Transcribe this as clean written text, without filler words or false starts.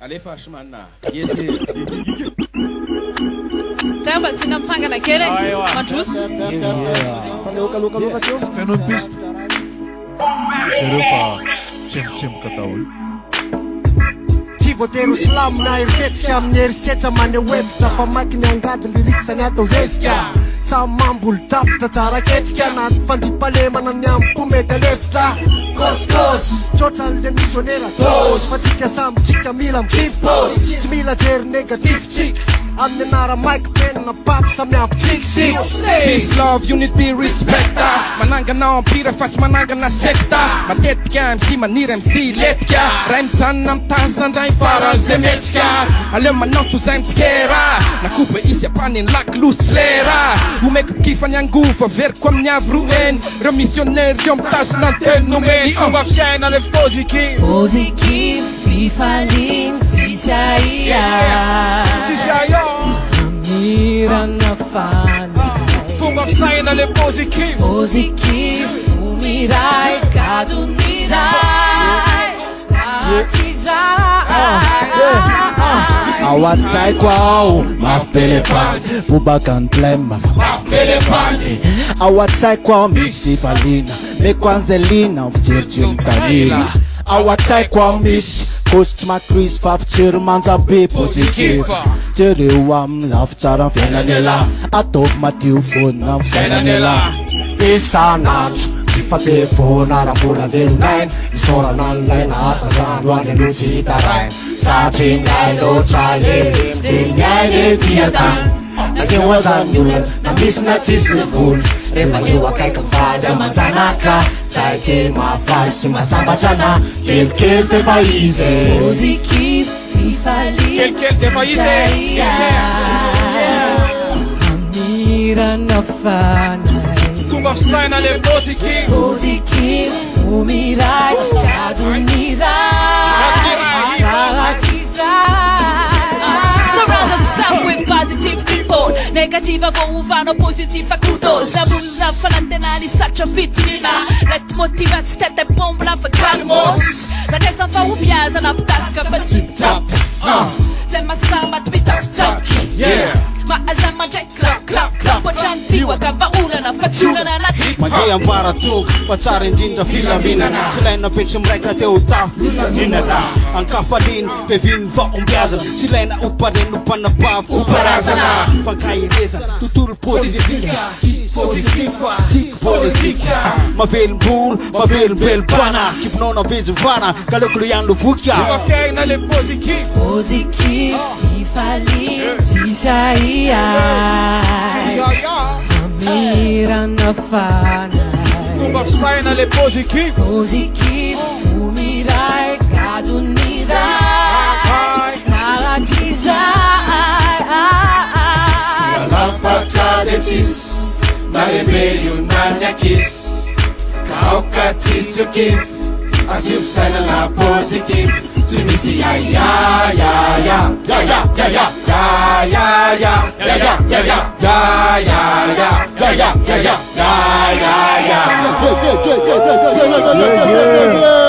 alefa shimana yesi Tamba sina mtangana kele matus Fenon pist Serupa Cem kataul Voteiro slam na irketsika amin'ny erisetra maneho hevitra fa maiky ny angady liriksany atao zezika samy mamboly tafitra tsara ketrika na fandripalemana ny amiko mety alefitra koskos tsotra le missionnaire dos fa tsika samy tsika mila mipos tsy mila jery negativitsika amin'ny anara mike penina papo samy ampitsikisik peace love unity respect manangana empire fa tsy manangana secta matetika MC maniry MC letika ray mijanona am'tazandray faran'zay metsika aleo manao tozay mitsikera na kobe isy apaniny laky losy tsy lera omeko kifany angova veriko amin'ny avroeny reo missionnaire reo mitazona anteny nomeny fomba fiaina le positif fifaliny tsisy aia mirana fanay fomba fiaina le positif umiray kaduniray awatsaiko ao mafy belepany bobakany plem mafy belepany awatsaiko ao misy fifalina meko anzelina fijerijero mitanila awatsaiko ao misy kositry makrisy fa fijery manjabe positif jereo amin'ny lafy tsara fiainanela ataovy madio fonina fisainanela isanandro ifatevona raha mbola velonaina isorana nylaina arfazandroany anosy hitaraina satria miay loatra le miainy tiatany nakeo azany olona na misy na tsisy ny vola rehefa eo akaiky mivady amanjanaka zay kely mahafaly sy mahasambatrana kelikely tefa izy positif fifaliny tsisy aia mirana fanay fomba fiaina le positif umiray kaduniray Surround yourself with positive people. Negative avovano, positive akudos. Nabuza falantenani sacha fitina. Let motivate stete pomba fa calmos. Da kesa fa ubiaza na ptaka fa tip top. Sema samba twita top. Yeah. Ma azama jack clap clap clap. Pochantiwa kavaula na fatula na tip. Mandeha ambaratonga fa tsara indrindra filaminana tsy laina petsy miraikina teo tafilaminana ankafaliny beviny vaombiazana tsy laina opareno mpanapavy oparazana fankahireza tontolo pozitifika pozitiva tiky politika mavelombolo mavelombelobana kiponona vezivana kalekolo ihany lovoka fomba fiaina le positif fifaliny tsisy aia mirana fanay fomba fiaina le positif umiray kaduniray narakizay Nalafatra tsisy narebelio nanyakisy kaoka tsisy okif asio fisaina la positif tsy misy yeah.